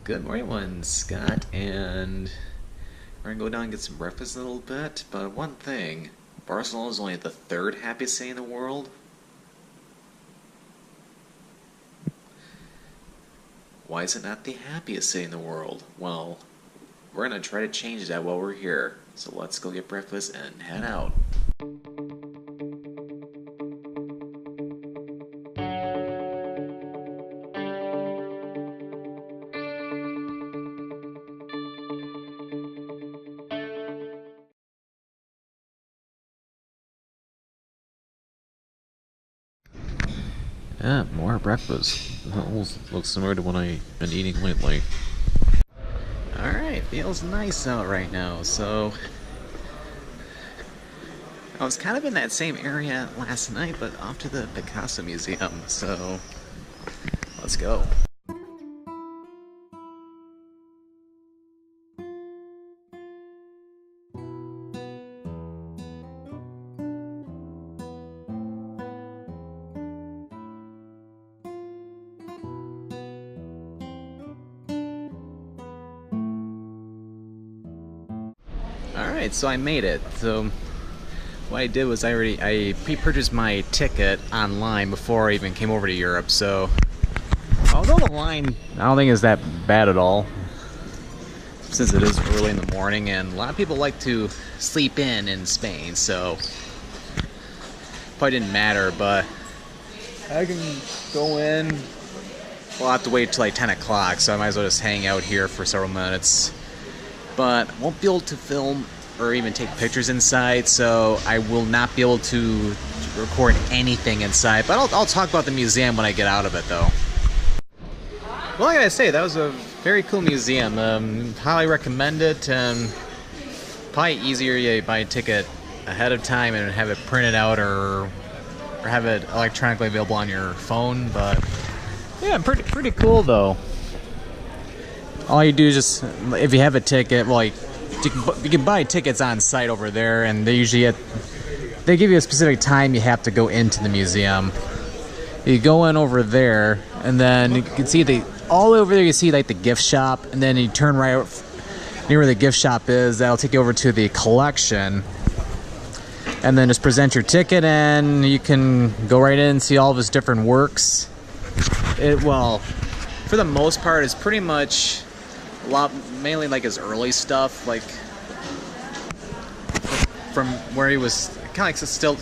Good morning, everyone. Scott, and we're gonna go down and get some breakfast in a little bit. But one thing, Barcelona is only the third happiest city in the world. Why is it not the happiest city in the world? Well, we're gonna try to change that while we're here. So let's go get breakfast and head out. Yeah, more breakfast. Looks similar to what I've been eating lately. Alright, feels nice out right now, so... I was kind of in that same area last night, but off to the Picasso Museum, so... let's go. Alright, so I made it. So what I did was I pre-purchased my ticket online before I even came over to Europe, so although the line I don't think is that bad at all, since it is early in the morning and a lot of people like to sleep in Spain, so probably didn't matter, but I can go in. Well, I'll have to wait till like 10 o'clock, so I might as well just hang out here for several minutes. But I won't be able to film or even take pictures inside, so I will not be able to record anything inside. But I'll talk about the museum when I get out of it, though. Well, I gotta say, that was a very cool museum. Highly recommend it. Probably easier you buy a ticket ahead of time and have it printed out or have it electronically available on your phone. But yeah, pretty cool though. All you do is just, if you have a ticket, well, you can buy tickets on site over there, and they usually they give you a specific time you have to go into the museum. You go in over there, and then you can see all over there. You see like the gift shop, and then you turn right near where the gift shop is. That'll take you over to the collection, and then just present your ticket, and you can go right in and see all of his different works. Well, for the most part, it's pretty much mainly like his early stuff, like from where he was kind of like still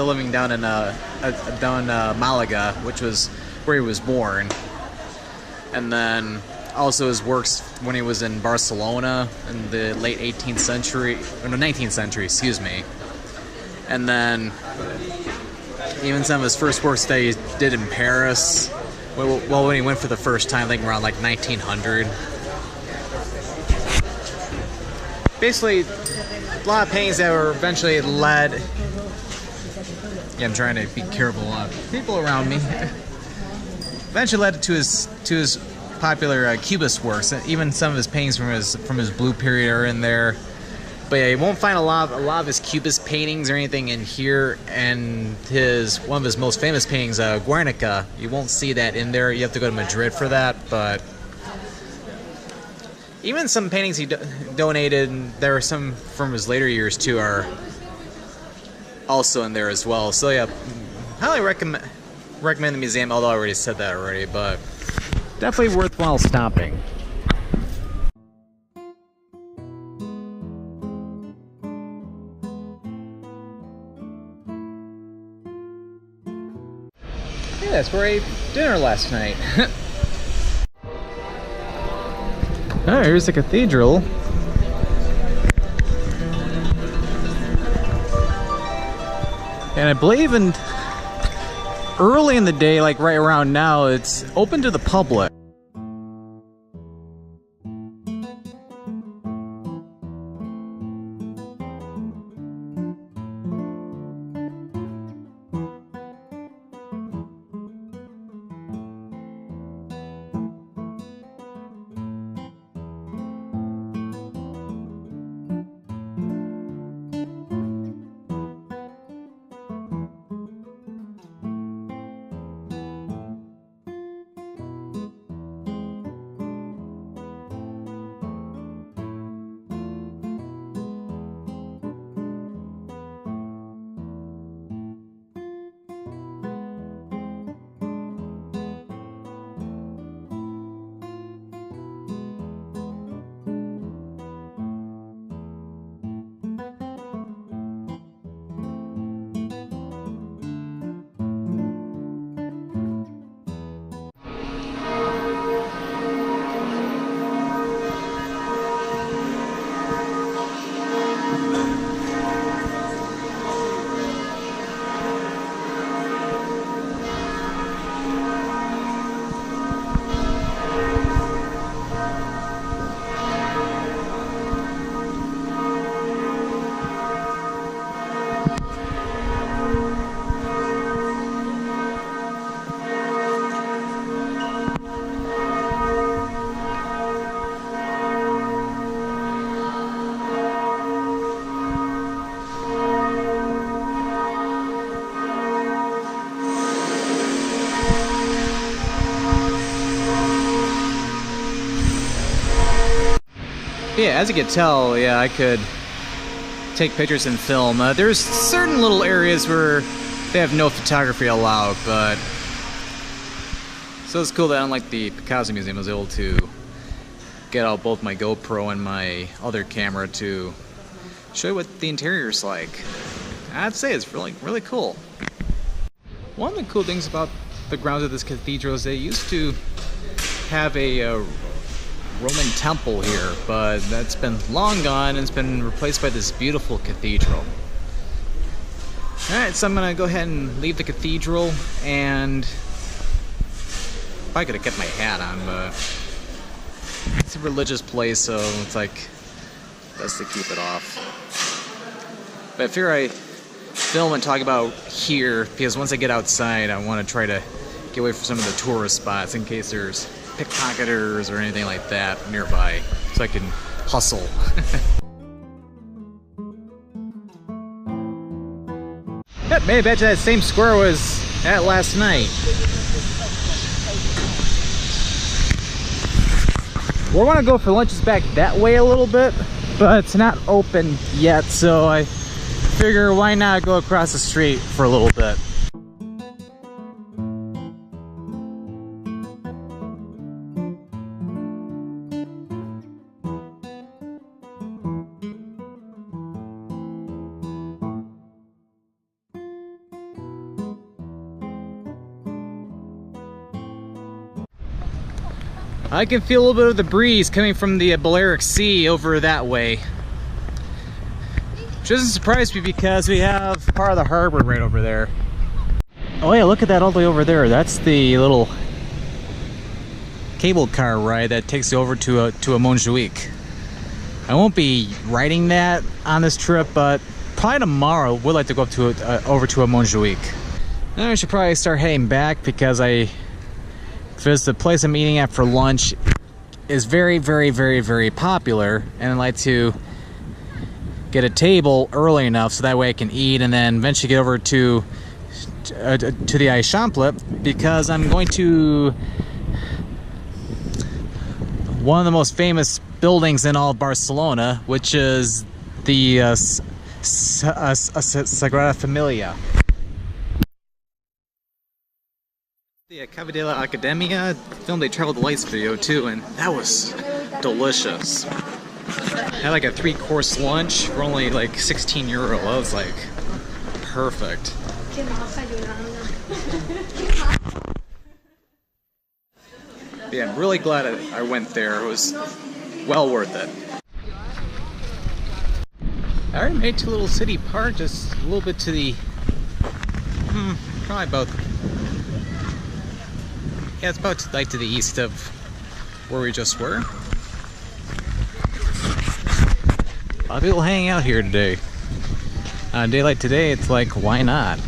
living down in Malaga, which was where he was born, and then also his works when he was in Barcelona in the late 18th century, or no, 19th century, excuse me, and then even some of his first works that he did in Paris. Well, when he went for the first time, I think around like 1900. Basically, a lot of paintings that were eventually led. Yeah, I'm trying to be careful of people around me. Eventually led to his popular Cubist works. Even some of his paintings from his blue period are in there. But yeah, you won't find a lot of his Cubist paintings or anything in here. And one of his most famous paintings, Guernica, you won't see that in there. You have to go to Madrid for that, but. Even some paintings he donated, and there are some from his later years too, are also in there as well. So yeah, highly recommend the museum, although I already said that already, but definitely worthwhile stopping. Yeah, that's where I ate dinner last night. Oh, here's the cathedral. And I believe early in the day, like right around now, it's open to the public. Yeah, as you can tell, yeah, I could take pictures and film. There's certain little areas where they have no photography allowed, but so it's cool that unlike the Picasso Museum, I was able to get out both my GoPro and my other camera to show you what the interior's like. I'd say it's really cool. One of the cool things about the grounds of this cathedral is they used to have a Roman temple here, but that's been long gone and it's been replaced by this beautiful cathedral. Alright, so I'm gonna go ahead and leave the cathedral, and probably could have kept my hat on, but it's a religious place, so it's like best to keep it off. But I figure I film and talk about here because once I get outside, I want to try to get away from some of the tourist spots in case there's pickpocketers or anything like that nearby, so I can hustle. Yep, maybe I bet you that same square was at last night. We want to go for lunches back that way a little bit, but it's not open yet, so I figure why not go across the street for a little bit. I can feel a little bit of the breeze coming from the Balearic Sea over that way. Which doesn't surprise me because we have part of the harbor right over there. Oh yeah, look at that all the way over there. That's the little cable car ride that takes you over to a Montjuic. I won't be riding that on this trip, but probably tomorrow would like to go up to over to a Montjuic. Then I should probably start heading back because because the place I'm eating at for lunch is very popular, and I'd like to get a table early enough so that way I can eat and then eventually get over to the Eixample, because I'm going to one of the most famous buildings in all of Barcelona, which is the Sagrada Familia. The Cathedral Academia filmed a Travel the Lights video too, and that was delicious. I had like a 3-course lunch for only like 16 euro. That was like perfect. Yeah, I'm really glad I went there. It was well worth it. I already made it to a little city park, just a little bit to the probably about, yeah, it's about like to the east of where we just were. A lot of people hanging out here today. On a day like today, it's like, why not?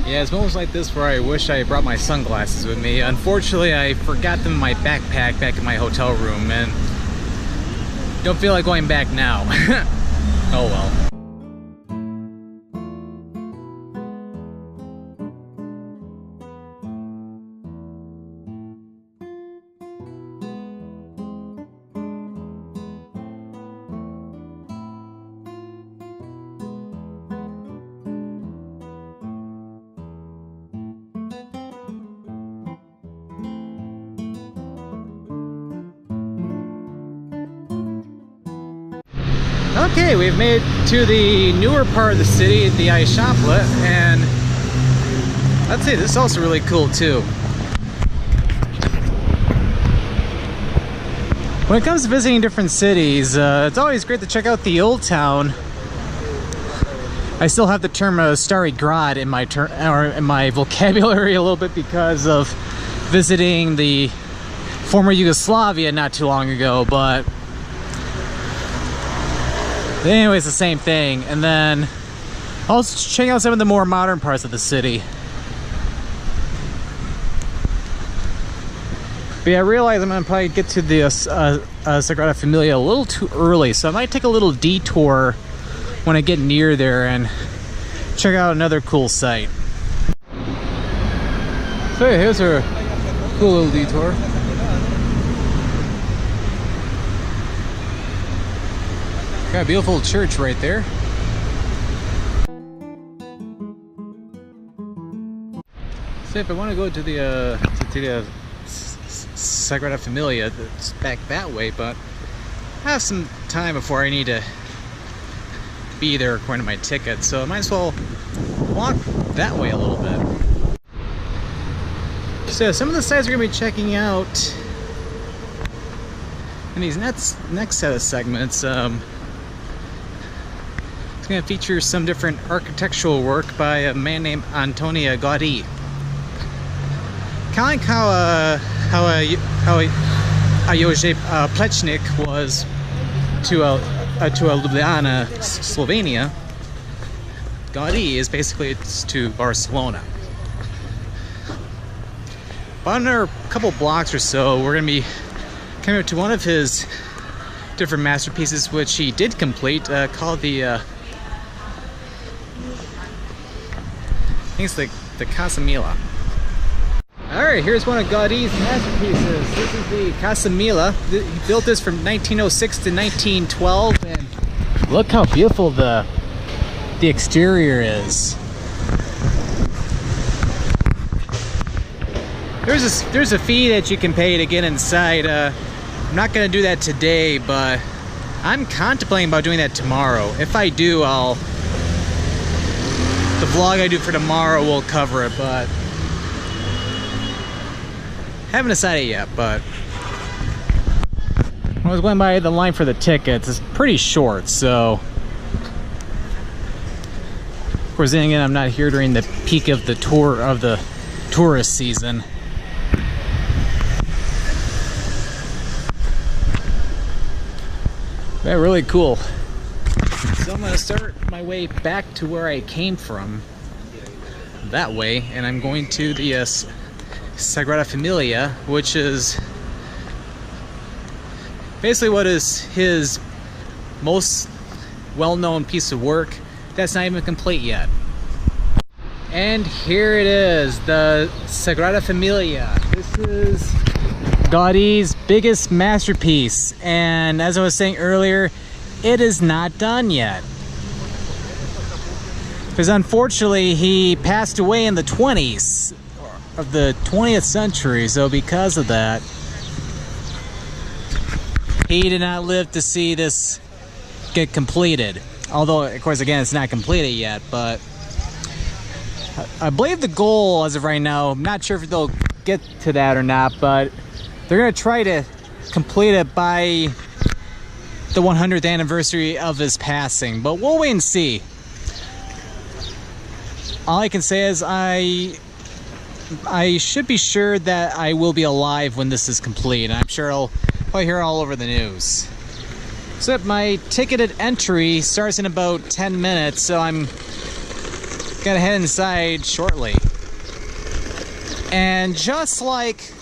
Yeah, it's moments like this where I wish I brought my sunglasses with me. Unfortunately, I forgot them in my backpack back in my hotel room, and don't feel like going back now. Oh well. Okay, we've made it to the newer part of the city, the Eixample, and I'd say this is also really cool too. When it comes to visiting different cities, it's always great to check out the old town. I still have the term Stari Grad in my vocabulary a little bit because of visiting the former Yugoslavia not too long ago, but anyway, it's the same thing. And then also check out some of the more modern parts of the city. But yeah, I realize I'm gonna probably get to the Sagrada Familia a little too early, so I might take a little detour when I get near there and check out another cool site. So here's our Cool little detour. Got a beautiful church right there. So if I want to go to the Sagrada Familia, it's back that way, but I have some time before I need to be there according to my ticket, so I might as well walk that way a little bit. So some of the sites we're going to be checking out in these next set of segments, it's going to feature some different architectural work by a man named Antonio Gaudi. Kind of like how Jože Plečnik was to Ljubljana, Slovenia. Gaudi is basically to Barcelona. About another couple blocks or so, we're going to be coming up to one of his different masterpieces, which he did complete, called the I think it's the Casa Mila. Alright, here's one of Gaudi's masterpieces. This is the Casa Mila. He built this from 1906 to 1912, and look how beautiful the exterior is. There's a fee that you can pay to get inside. I'm not gonna do that today, but I'm contemplating about doing that tomorrow. If I do, the vlog I do for tomorrow will cover it, but haven't decided yet. But when I was going by the line for the tickets, it's pretty short, so of course then again, I'm not here during the peak of the tourist season. Yeah, really cool. So I'm going to start my way back to where I came from, that way, and I'm going to the Sagrada Familia, which is basically what is his most well-known piece of work that's not even complete yet. And here it is, the Sagrada Familia. This is Gaudi's biggest masterpiece, and as I was saying earlier, it is not done yet. Because unfortunately, he passed away in the 20s of the 20th century, so because of that, he did not live to see this get completed. Although, of course, again, it's not completed yet, but I believe the goal as of right now, I'm not sure if they'll get to that or not, but they're going to try to complete it by the 100th anniversary of his passing, but we'll wait and see. All I can say is I should be sure that I will be alive when this is complete, and I'm sure I'll probably hear all over the news. So my ticketed entry starts in about 10 minutes, so I'm gonna head inside shortly. And just like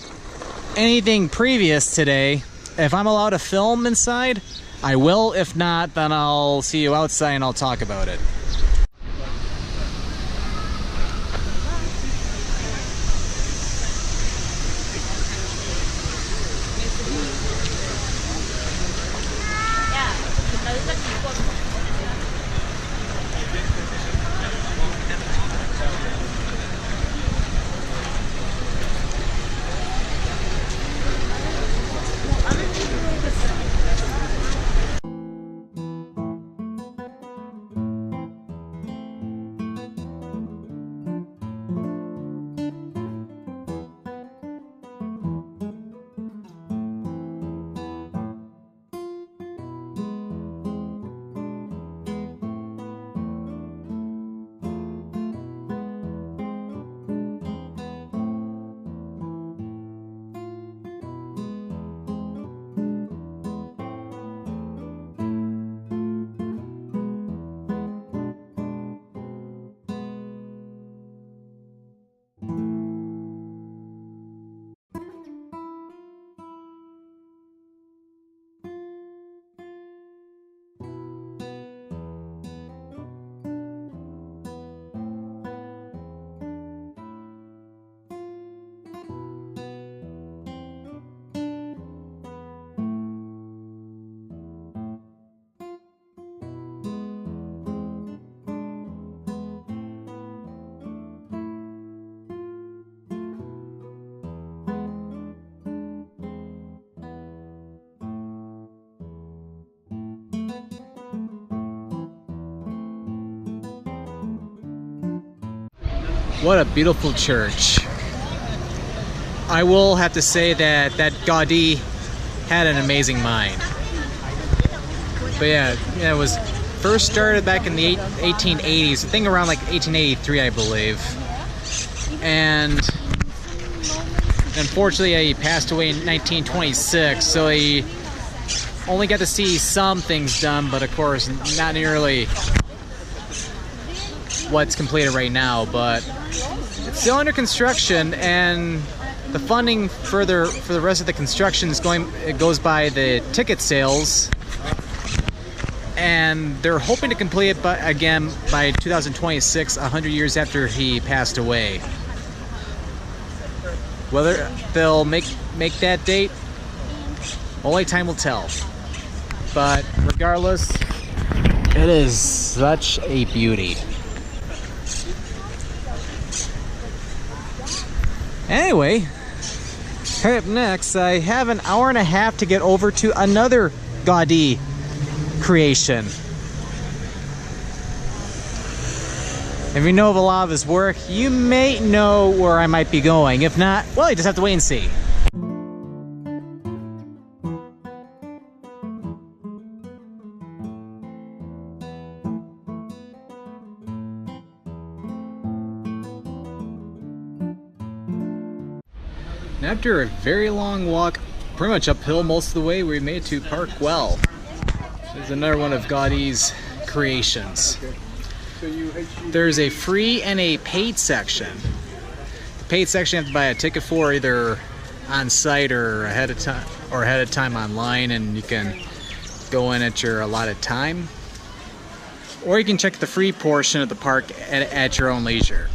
anything previous today, if I'm allowed to film inside, I will. If not, then I'll see you outside and I'll talk about it. What a beautiful church. I will have to say that Gaudi had an amazing mind. But yeah, it was first started back in the 1880s, I think around like 1883, I believe. And unfortunately, he passed away in 1926, so he only got to see some things done, but of course, not nearly what's completed right now. But it's still under construction, and the funding for the rest of the construction goes by the ticket sales, and they're hoping to complete it by 2026, 100 years after he passed away. Whether they'll make that date, only time will tell. But regardless, it is such a beauty. Anyway, up next, I have an hour and a half to get over to another Gaudi creation. If you know of a lot of his work, you may know where I might be going. If not, well, you just have to wait and see. And after a very long walk, pretty much uphill most of the way, we made it to Parc Guell. This is another one of Gaudi's creations. There's a free and a paid section. The paid section you have to buy a ticket for, either on site or ahead of time online, and you can go in at your allotted time. Or you can check the free portion of the park at your own leisure.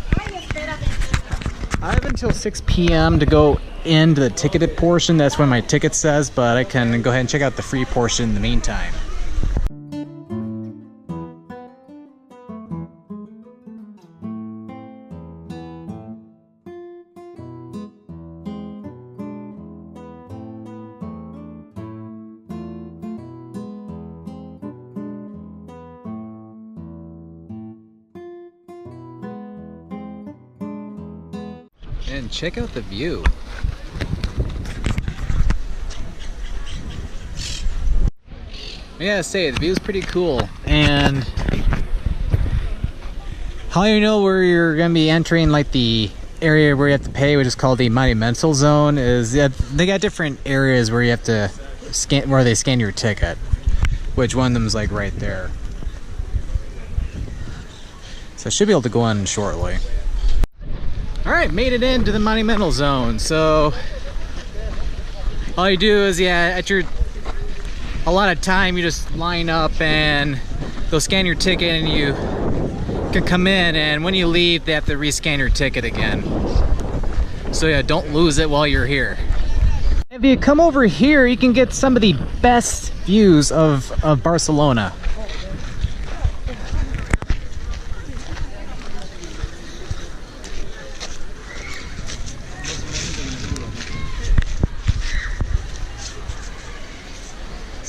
I have until 6 p.m. to go into the ticketed portion. That's when my ticket says, but I can go ahead and check out the free portion in the meantime. And check out the view. I gotta say, the view is pretty cool. And how you know where you're gonna be entering, like the area where you have to pay, which is called the monumental zone, is they got different areas where you have to scan, where they scan your ticket, which one of them is like right there. So I should be able to go in shortly. Alright, made it into the monumental zone. So all you do is, at your allotted time, you just line up and go scan your ticket, and you can come in, and when you leave, they have to rescan your ticket again. So yeah, don't lose it while you're here. If you come over here, you can get some of the best views of Barcelona.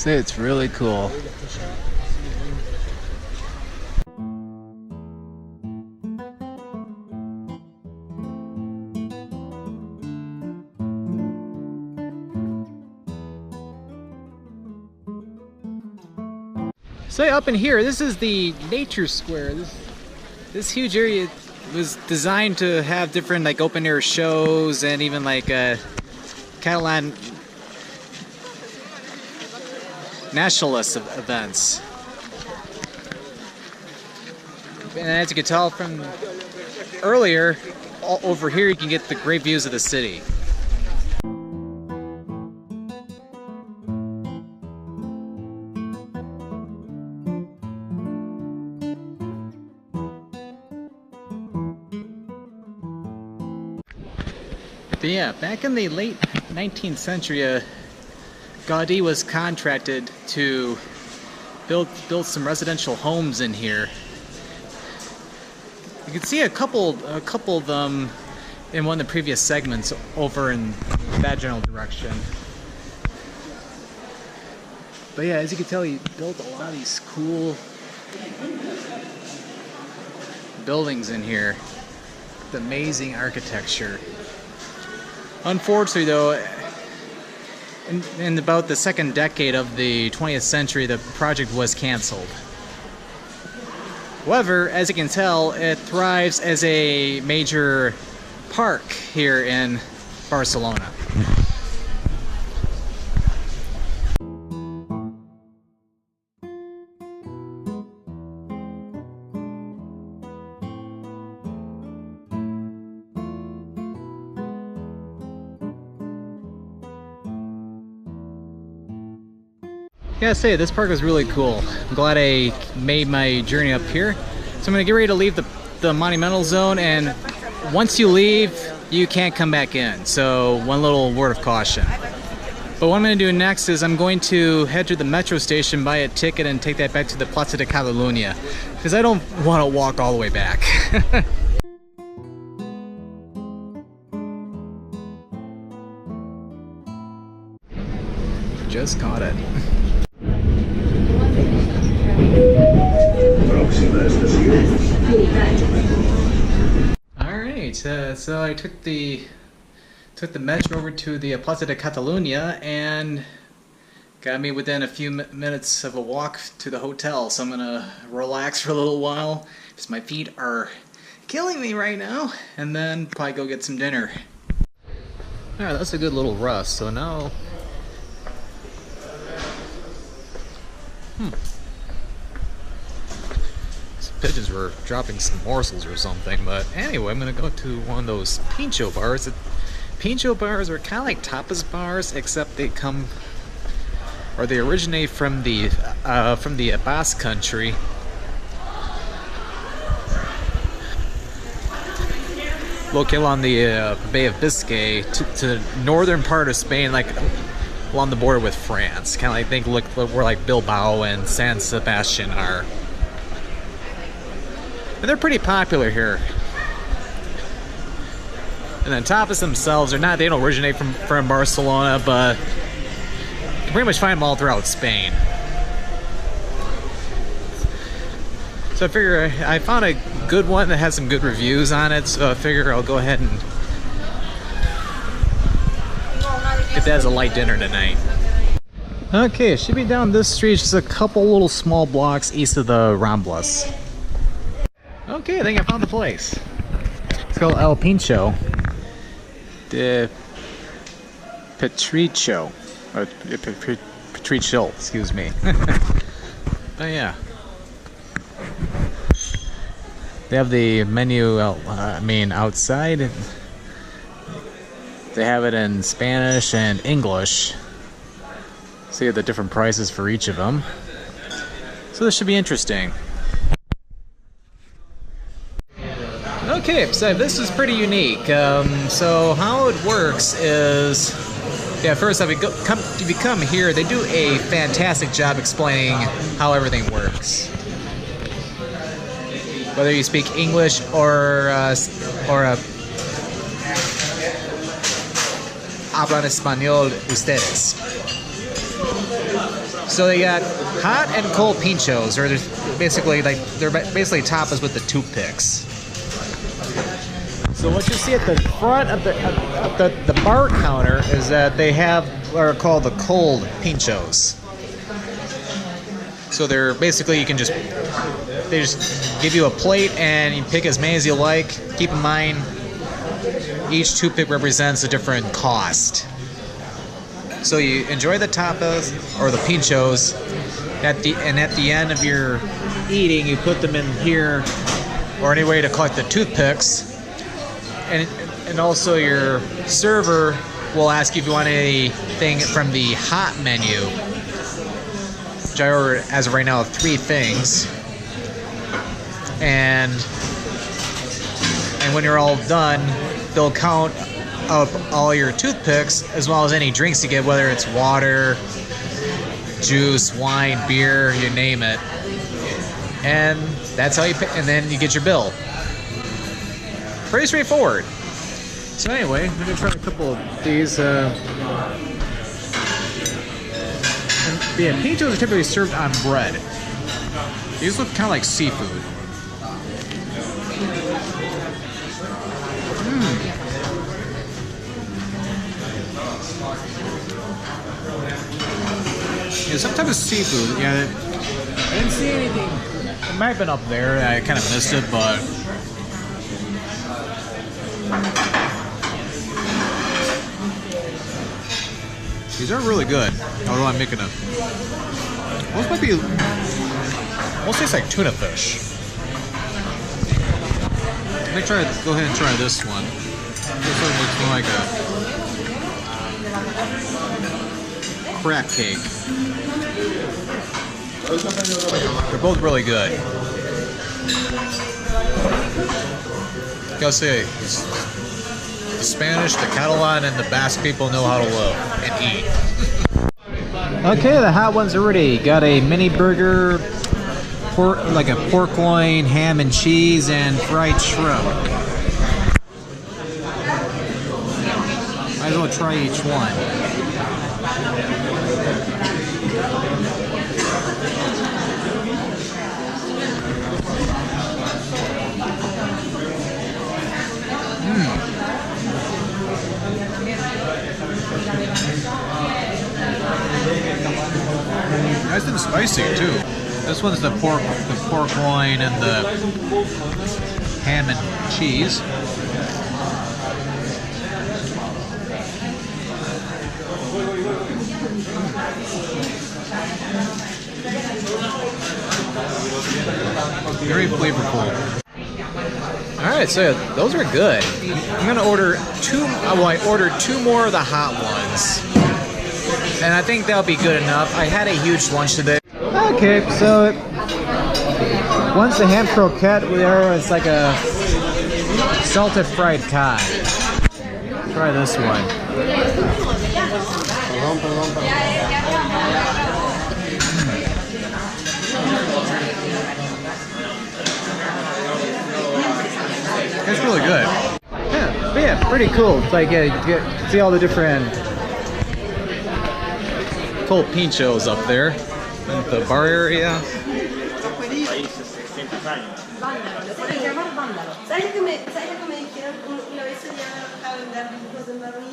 It's really cool. So up in here, this is the nature square. This huge area was designed to have different like open air shows, and even like Catalan nationalist events. And as you can tell from earlier, over here you can get the great views of the city. But yeah, back in the late 19th century, Gaudi was contracted to build some residential homes in here. You can see a couple of them in one of the previous segments over in that general direction. But yeah, as you can tell, he built a lot of these cool buildings in here. Just amazing architecture. Unfortunately, though, in about the second decade of the 20th century, the project was canceled. However, as you can tell, it thrives as a major park here in Barcelona. I gotta say, this park is really cool. I'm glad I made my journey up here. So I'm gonna get ready to leave the monumental zone, and once you leave, you can't come back in. So one little word of caution. But what I'm gonna do next is I'm going to head to the metro station, buy a ticket, and take that back to the Plaza de Catalunya, because I don't want to walk all the way back. Just caught it. Alright, so I took the metro over to the Plaza de Catalunya and got me within a few minutes of a walk to the hotel. So I'm gonna relax for a little while because my feet are killing me right now, and then probably go get some dinner. Alright, that's a good little rest. So now pigeons were dropping some morsels or something, but anyway, I'm gonna go to one of those Pintxo bars. Pintxo bars are kind of like tapas bars, except they originate from the Basque country. Located along the Bay of Biscay to the northern part of Spain, like along the border with France. Kind of like look where like Bilbao and San Sebastian are. And they're pretty popular here. And then tapas themselves they don't originate from Barcelona, but you can pretty much find them all throughout Spain. So I figure I found a good one that has some good reviews on it, so I figure I'll go ahead and get that as a light dinner tonight. Okay, it should be down this street, just a couple little small blocks east of the Ramblas. Okay, I think I found the place. It's called El Pintxo de Petritxo. Or Petritxo, excuse me. Oh yeah. They have the menu, outside. They have it in Spanish and English. See the different prices for each of them. So this should be interesting. Okay, so this is pretty unique. So how it works is, first if you come here, they do a fantastic job explaining how everything works. Whether you speak English or hablan español ustedes. So they got hot and cold pinchos, or they're basically tapas with the toothpicks. So what you see at the front of the bar counter is that they have what are called the cold pinchos. So they're basically they just give you a plate and you pick as many as you like. Keep in mind, each toothpick represents a different cost. So you enjoy the tapas or the pinchos, at the end of your eating, you put them in here or any way to collect the toothpicks. And also your server will ask you if you want anything from the hot menu, which I ordered as of right now 3 things. And when you're all done, they'll count up all your toothpicks as well as any drinks you get, whether it's water, juice, wine, beer, you name it. And that's how you pay, and then you get your bill. Pretty straightforward. So anyway, I'm gonna try a couple of these. Pintxos are typically served on bread. These look kind of like seafood. Yeah, some type of seafood. Yeah, I didn't see anything. It might have been up there. I kind of missed it, but these are really good. Although I'm making a. Those might be. Almost tastes like tuna fish. Let me try. Go ahead and try this one. This one looks more like a crab cake. They're both really good. Gotta say, the Spanish, the Catalan, and the Basque people know how to live and eat. Okay, the hot ones are ready. Got a mini burger, like a pork loin, ham and cheese, and fried shrimp. Might as well try each one. Nice and spicy too. This one's the pork loin and the ham and cheese. Very flavorful. All right, so those are good. I'm gonna order two. Well, I ordered two more of the hot ones, and I think that'll be good enough. I had a huge lunch today. Okay, so one's the ham croquette. The other one's like a salted fried cod. Try this one. It's really good. Yeah, pretty cool. It's like you get to see all the different cool Pintxos up there in the bar area.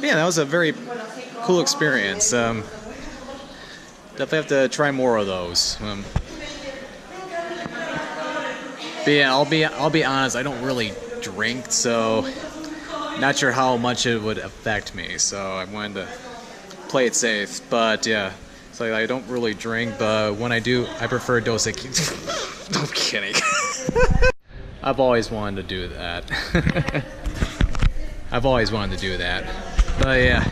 Yeah, that was a very cool experience. Definitely have to try more of those. But yeah, I'll be honest. I don't really drink, so not sure how much it would affect me. So I wanted to play it safe. But yeah, so I don't really drink. But when I do, I prefer Dos Equis. I'm kidding. I've always wanted to do that. I've always wanted to do that. But yeah.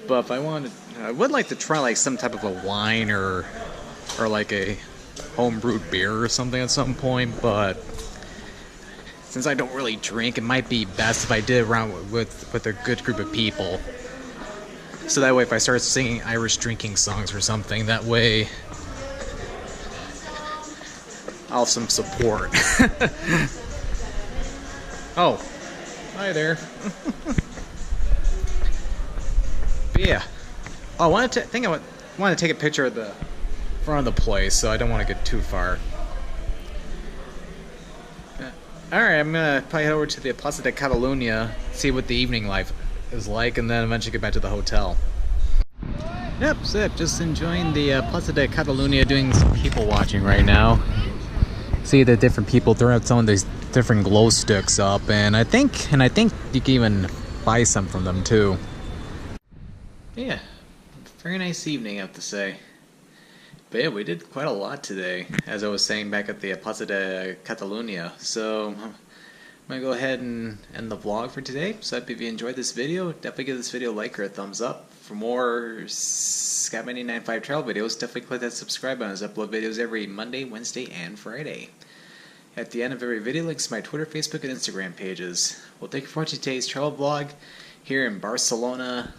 But if I wanted, I would like to try like some type of a wine or like a home-brewed beer or something at some point. But since I don't really drink, it might be best if I did it around with a good group of people. So that way, if I start singing Irish drinking songs or something, that way I'll have some support. Oh, hi there. But yeah. Oh, I wanted to take a picture of the front of the place, so I don't want to get too far. Alright, I'm gonna probably head over to the Plaza de Catalunya, see what the evening life is like, and then eventually get back to the hotel. Yep, so just enjoying the Plaza de Catalunya, doing some people watching right now. See the different people throwing out some of these different glow sticks up, and I think you can even buy some from them too. Yeah, very nice evening, I have to say. But yeah, we did quite a lot today, as I was saying back at the Plaza de Catalunya. So I'm gonna go ahead and end the vlog for today. So if you enjoyed this video, definitely give this video a like or a thumbs up. For more Scott995 travel videos, definitely click that subscribe button. I upload videos every Monday, Wednesday, and Friday. At the end of every video, links to my Twitter, Facebook, and Instagram pages. Well, thank you for watching today's travel vlog here in Barcelona.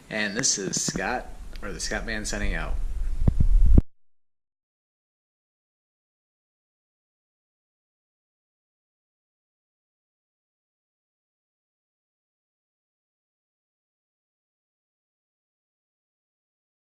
And this is Scott, or the Scott Man, signing out.